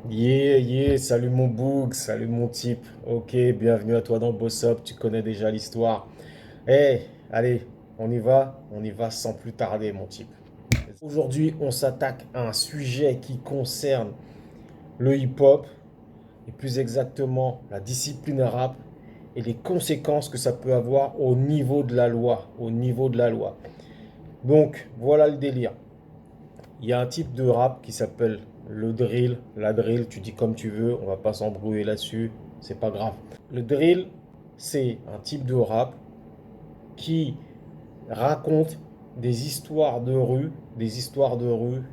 Salut mon boug, salut mon type. Ok, bienvenue à toi dans Boss Up, tu connais déjà l'histoire. Allez, on y va sans plus tarder mon type. Aujourd'hui, on s'attaque à un sujet qui concerne le hip-hop, et plus exactement la discipline rap et les conséquences que ça peut avoir au niveau de la loi, au niveau de la loi. Donc, voilà le délire. Il y a un type de rap qui s'appelle le drill, la drill, tu dis comme tu veux, on va pas s'embrouiller là-dessus, c'est pas grave. Le drill, c'est un type de rap qui raconte des histoires de rue,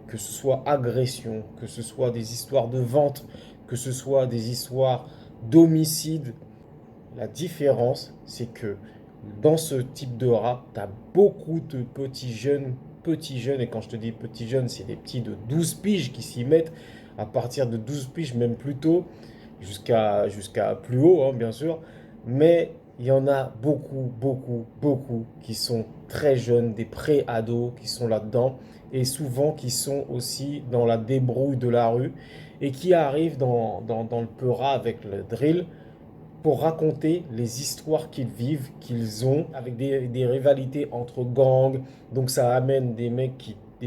que ce soit agression, que ce soit des histoires de vente, que ce soit des histoires d'homicide. La différence, c'est que dans ce type de rap, tu as beaucoup de petits jeunes, et quand je te dis petits jeunes, c'est des petits de 12 piges qui s'y mettent, à partir de 12 piges, même plus tôt, jusqu'à plus haut, hein, bien sûr. Mais il y en a beaucoup qui sont très jeunes, des pré-ados qui sont là-dedans, et souvent qui sont aussi dans la débrouille de la rue, et qui arrivent dans le peura avec le drill pour raconter les histoires qu'ils vivent, qu'ils ont, avec des rivalités entre gangs. Donc ça amène des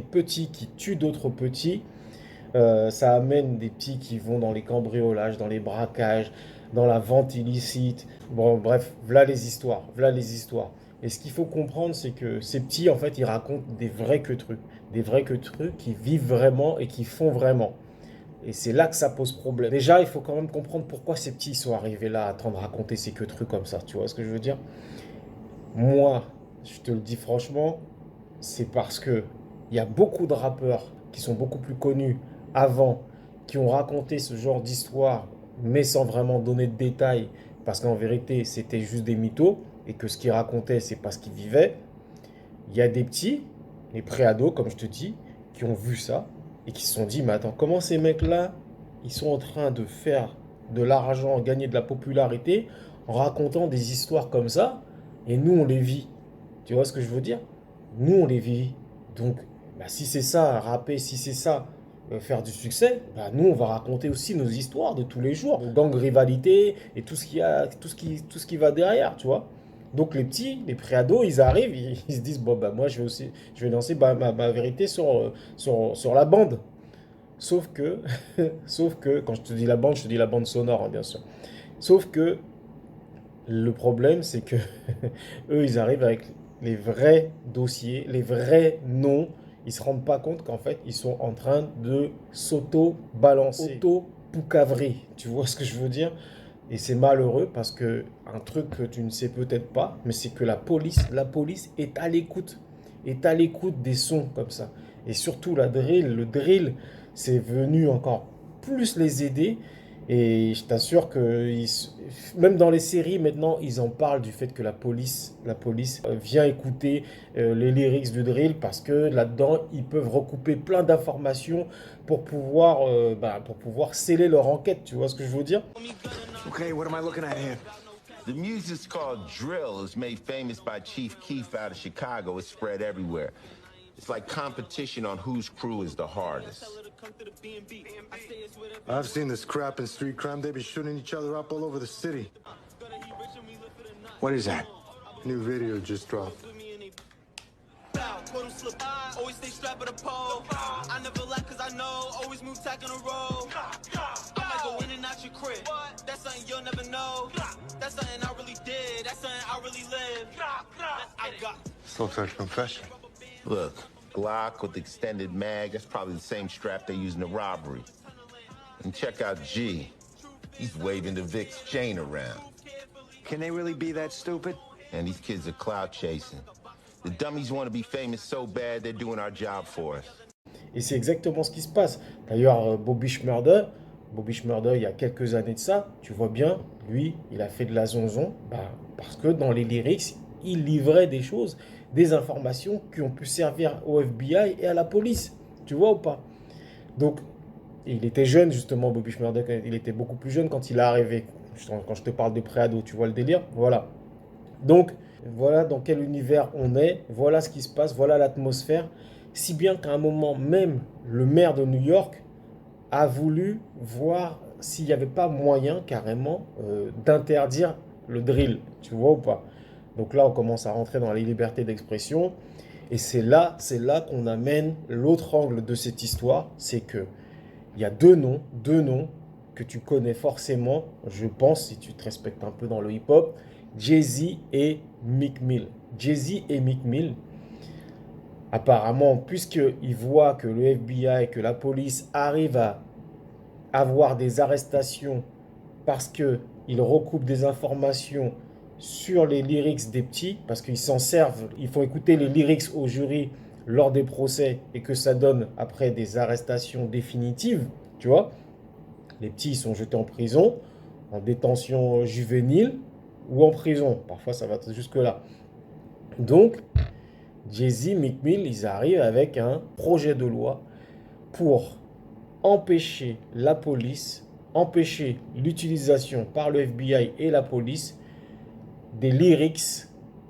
petits qui tuent d'autres petits. Ça amène des petits qui vont dans les cambriolages, dans les braquages, dans la vente illicite. Bon, bref, voilà les histoires, voilà les histoires. Et ce qu'il faut comprendre, c'est que ces petits, en fait, ils racontent des vrais que trucs. Des vrais que trucs qui vivent vraiment et qui font vraiment. Et c'est là que ça pose problème. Déjà, il faut quand même comprendre pourquoi ces petits sont arrivés là à attendre raconter ces que trucs comme ça. Tu vois ce que je veux dire? Moi, je te le dis franchement, c'est parce que il y a beaucoup de rappeurs qui sont beaucoup plus connus avant, qui ont raconté ce genre d'histoire, mais sans vraiment donner de détails, parce qu'en vérité, c'était juste des mythos, et que ce qu'ils racontaient, c'est pas ce qu'ils vivaient. Il y a des petits, les préados, comme je te dis, qui ont vu ça et qui se sont dit, mais attends, comment ces mecs-là, ils sont en train de faire de l'argent, gagner de la popularité en racontant des histoires comme ça, et nous, on les vit. Tu vois ce que je veux dire? Nous, on les vit. Donc, bah, si c'est ça, rapper, si c'est ça, faire du succès, bah, nous, on va raconter aussi nos histoires de tous les jours, nos gangs rivalités et tout ce qui a, tout ce qui va derrière, tu vois. Donc les petits, les préados, ils arrivent, ils se disent, bon, bah, moi, je vais lancer ma vérité sur la bande. Sauf que, sauf que, quand je te dis la bande, je te dis la bande sonore, hein, bien sûr. Sauf que le problème, c'est que eux, ils arrivent avec les vrais dossiers, les vrais noms. Ils se rendent pas compte qu'en fait, ils sont en train de s'auto-balancer, auto-poucavrer. Tu vois ce que je veux dire? Et c'est malheureux parce que un truc que tu ne sais peut-être pas, mais c'est que la police est à l'écoute des sons comme ça. Et surtout le drill, c'est venu encore plus les aider. Et je t'assure que même dans les séries maintenant, ils en parlent du fait que la police vient écouter les lyrics du drill parce que là-dedans, ils peuvent recouper plein d'informations pour pouvoir sceller leur enquête. Tu vois ce que je veux dire? Okay, what am I looking at here? The music's called drill. It's made famous by Chief Keef out of Chicago. It's spread everywhere. It's like competition on whose crew is the hardest. I've seen this crap in street crime. They be shooting each other up all over the city. What is that? New video just dropped. Always stay strapped at a pole. I never lack cause I know. Always move tack on the road. I might go in and out your crib. That's something you'll never know. That's something I really did. That's something I really live. I got. This looks like a confession. Look, Glock with extended mag, that's probably the same strap they use in the robbery. And check out G. He's waving the Vic's chain around. Can they really be that stupid? And these kids are clout chasing. The dummies want to be famous so bad, they're doing our job for us. Et c'est exactement ce qui se passe. D'ailleurs, Bobby Schmurder, il y a quelques années de ça, tu vois bien, lui, il a fait de la zonzon, bah, parce que dans les lyrics, il livrait des choses, des informations qui ont pu servir au FBI et à la police. Tu vois ou pas? Donc, il était jeune, justement, Bobby Schmurder, il était beaucoup plus jeune quand il est arrivé. Quand je te parle de préado, tu vois le délire? Voilà. Donc, voilà dans quel univers on est, voilà ce qui se passe, voilà l'atmosphère. Si bien qu'à un moment même, le maire de New York a voulu voir s'il n'y avait pas moyen carrément d'interdire le drill, tu vois ou pas? Donc là, on commence à rentrer dans les libertés d'expression. Et c'est là qu'on amène l'autre angle de cette histoire. C'est que il y a deux noms que tu connais forcément, je pense, si tu te respectes un peu dans le hip-hop, Jay-Z et Meek Mill. Jay-Z et Meek Mill, apparemment, puisqu'ils voient que le FBI, que la police arrive à avoir des arrestations parce qu'ils recoupent des informations sur les lyrics des petits, parce qu'ils s'en servent, ils font écouter les lyrics au jury lors des procès et que ça donne après des arrestations définitives, tu vois. Les petits, ils sont jetés en prison, en détention juvénile ou en prison. Parfois, ça va jusque-là. Donc, Jay-Z, Meek Mill, ils arrivent avec un projet de loi pour empêcher la police, empêcher l'utilisation par le FBI et la police des lyrics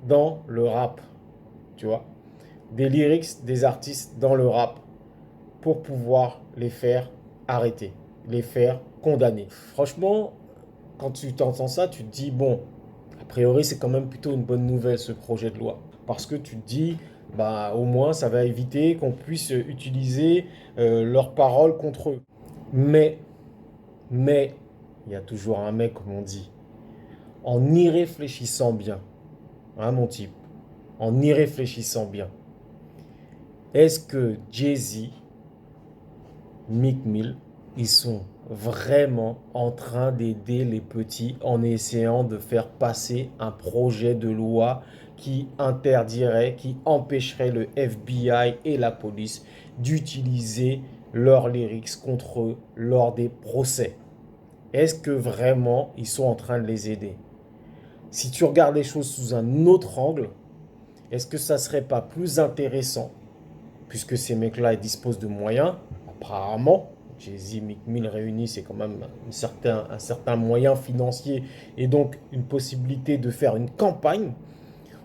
dans le rap, tu vois, des lyrics des artistes dans le rap pour pouvoir les faire arrêter, les faire condamner. Franchement, quand tu t'entends ça, tu te dis, bon, a priori, c'est quand même plutôt une bonne nouvelle, ce projet de loi. Parce que tu te dis, bah, au moins, ça va éviter qu'on puisse utiliser leurs paroles contre eux. Mais, il y a toujours un mais, comme on dit. En y réfléchissant bien, hein, mon type, en y réfléchissant bien, est-ce que Jay-Z, Meek Mill, ils sont vraiment en train d'aider les petits en essayant de faire passer un projet de loi qui interdirait, qui empêcherait le FBI et la police d'utiliser leurs lyrics contre eux lors des procès? Est-ce que vraiment ils sont en train de les aider? Si tu regardes les choses sous un autre angle, est-ce que ça ne serait pas plus intéressant, puisque ces mecs-là ils disposent de moyens, apparemment, Jay-Z, Meek Mill réunis, c'est quand même un certain moyen financier et donc une possibilité de faire une campagne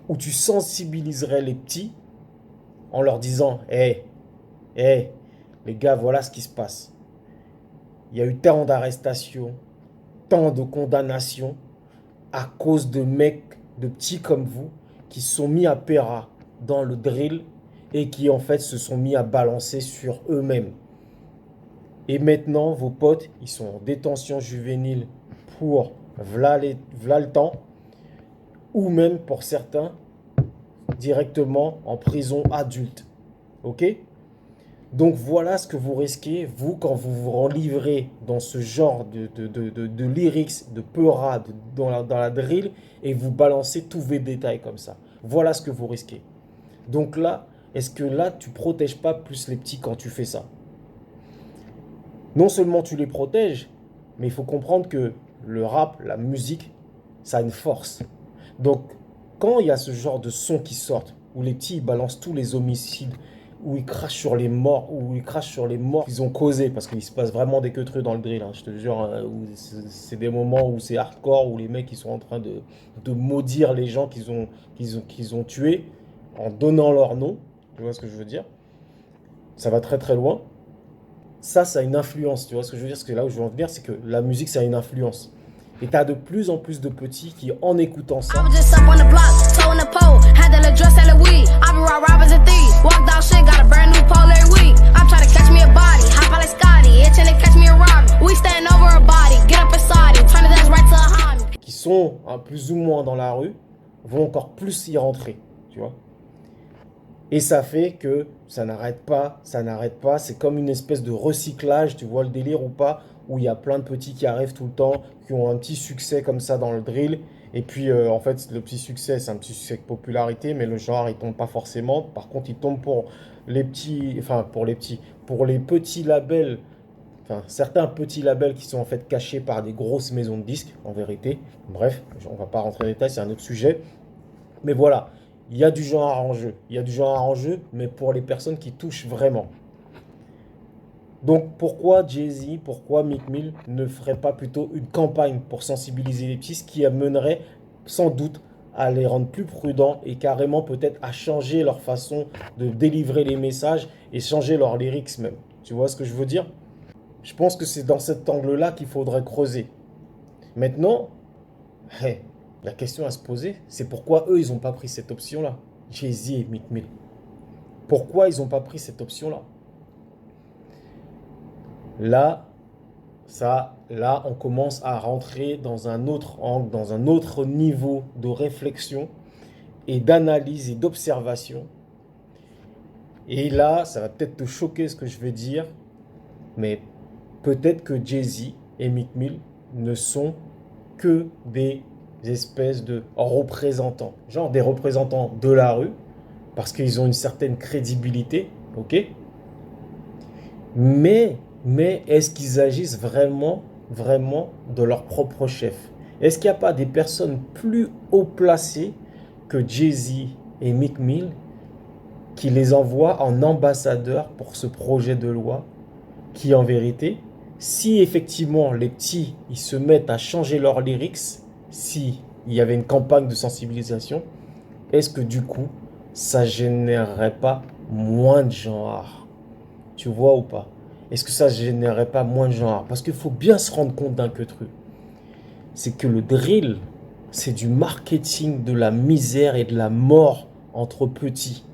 où tu sensibiliserais les petits en leur disant « Hey, les gars, voilà ce qui se passe. Il y a eu tant d'arrestations, tant de condamnations à cause de mecs, de petits comme vous, qui se sont mis à péra dans le drill et qui en fait se sont mis à balancer sur eux-mêmes. Et maintenant, vos potes, ils sont en détention juvénile pour v'là le temps, ou même pour certains, directement en prison adulte. Ok ? Donc voilà ce que vous risquez, vous, quand vous vous enlivrez dans ce genre de lyrics, de peura, dans la drill, et vous balancez tous vos détails comme ça. Voilà ce que vous risquez. Donc là, est-ce que là, tu ne protèges pas plus les petits quand tu fais ça? Non seulement tu les protèges, mais il faut comprendre que le rap, la musique, ça a une force. Donc, quand il y a ce genre de sons qui sortent, où les petits ils balancent tous les homicides, où ils crachent sur les morts, qu'ils ont causés, parce qu'il se passe vraiment des queutrues dans le drill, hein, je te jure, hein, où c'est des moments où c'est hardcore, où les mecs ils sont en train de maudire les gens qu'ils ont tués en donnant leur nom, tu vois ce que je veux dire? Ça va très très loin. Ça a une influence, tu vois ce que je veux dire? Parce que là où je veux en venir, c'est que la musique, ça a une influence. Et tu as de plus en plus de petits qui, en écoutant ça, qui sont plus ou moins dans la rue, vont encore plus y rentrer, tu vois. Et ça fait que ça n'arrête pas. C'est comme une espèce de recyclage, tu vois le délire ou pas, où il y a plein de petits qui arrivent tout le temps, qui ont un petit succès comme ça dans le drill. Et puis, en fait, le petit succès, c'est un petit succès de popularité, mais le genre, il tombe pas forcément. Par contre, il tombe pour les petits labels, enfin, certains petits labels qui sont en fait cachés par des grosses maisons de disques, en vérité. Bref, on va pas rentrer dans les détails, c'est un autre sujet. Mais voilà. Il y a du genre en jeu, mais pour les personnes qui touchent vraiment. Donc pourquoi Jay-Z, pourquoi Meek Mill ne ferait pas plutôt une campagne pour sensibiliser les petits, ce qui amènerait sans doute à les rendre plus prudents et carrément peut-être à changer leur façon de délivrer les messages et changer leurs lyrics même. Tu vois ce que je veux dire? Je pense que c'est dans cet angle-là qu'il faudrait creuser. Maintenant, la question à se poser, c'est pourquoi eux, ils n'ont pas pris cette option-là. Jay-Z et Meek Mill. Pourquoi ils n'ont pas pris cette option-là? Là, on commence à rentrer dans un autre angle, dans un autre niveau de réflexion et d'analyse et d'observation. Et là, ça va peut-être te choquer ce que je vais dire, mais peut-être que Jay-Z et Meek Mill ne sont que des espèces de représentants, genre des représentants de la rue, parce qu'ils ont une certaine crédibilité, ok? Mais est-ce qu'ils agissent vraiment de leur propre chef? Est-ce qu'il n'y a pas des personnes plus haut placées que Jay-Z et Meek Mill qui les envoient en ambassadeurs pour ce projet de loi qui, en vérité, si effectivement les petits ils se mettent à changer leurs lyrics, si il y avait une campagne de sensibilisation, est-ce que du coup, ça générerait pas moins de genre? Tu vois ou pas? Est-ce que ça générerait pas moins de genre? Parce qu'il faut bien se rendre compte d'un truc. C'est que le drill, c'est du marketing de la misère et de la mort entre petits.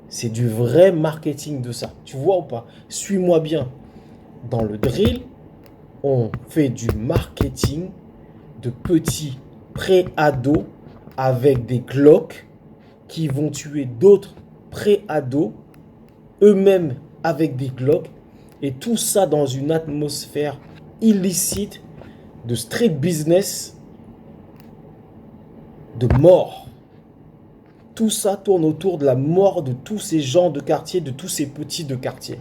C'est du vrai marketing de ça. Tu vois ou pas? Suis-moi bien. Dans le drill, on fait du marketing de petits pré-ados avec des Glocks qui vont tuer d'autres pré-ados, eux-mêmes avec des Glocks, et tout ça dans une atmosphère illicite de street business, de mort. Tout ça tourne autour de la mort de tous ces gens de quartier, de tous ces petits de quartier.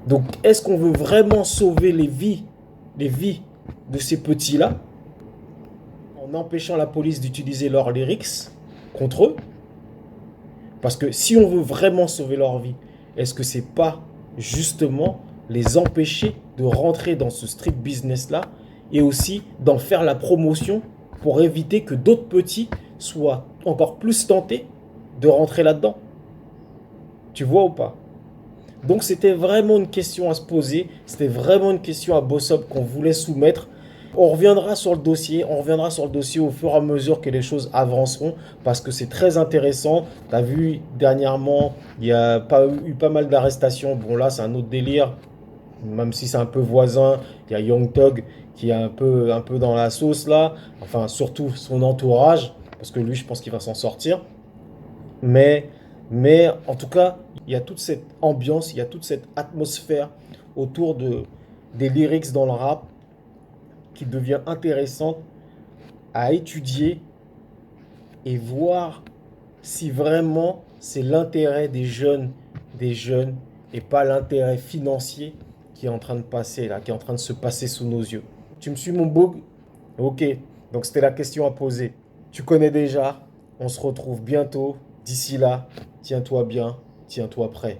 Donc, est-ce qu'on veut vraiment sauver les vies de ces petits-là en empêchant la police d'utiliser leurs lyrics contre eux? Parce que si on veut vraiment sauver leur vie, est-ce que c'est pas justement les empêcher de rentrer dans ce street business-là et aussi d'en faire la promotion pour éviter que d'autres petits soient encore plus tentés de rentrer là-dedans? Tu vois ou pas? Donc c'était vraiment une question à se poser, c'était vraiment une question à Boss Up qu'on voulait soumettre. On reviendra sur le dossier au fur et à mesure que les choses avanceront parce que c'est très intéressant. Tu as vu dernièrement, il y a eu pas mal d'arrestations. Bon là c'est un autre délire, même si c'est un peu voisin. Il y a Young Thug qui est un peu dans la sauce là, enfin surtout son entourage parce que lui je pense qu'il va s'en sortir. Mais en tout cas, il y a toute cette ambiance, il y a toute cette atmosphère autour des lyrics dans le rap qui devient intéressante à étudier et voir si vraiment c'est l'intérêt des jeunes et pas l'intérêt financier qui est en train de passer là, qui est en train de se passer sous nos yeux. Tu me suis mon bug? Ok, donc c'était la question à poser. Tu connais déjà, on se retrouve bientôt. D'ici là, tiens-toi bien, tiens-toi prêt.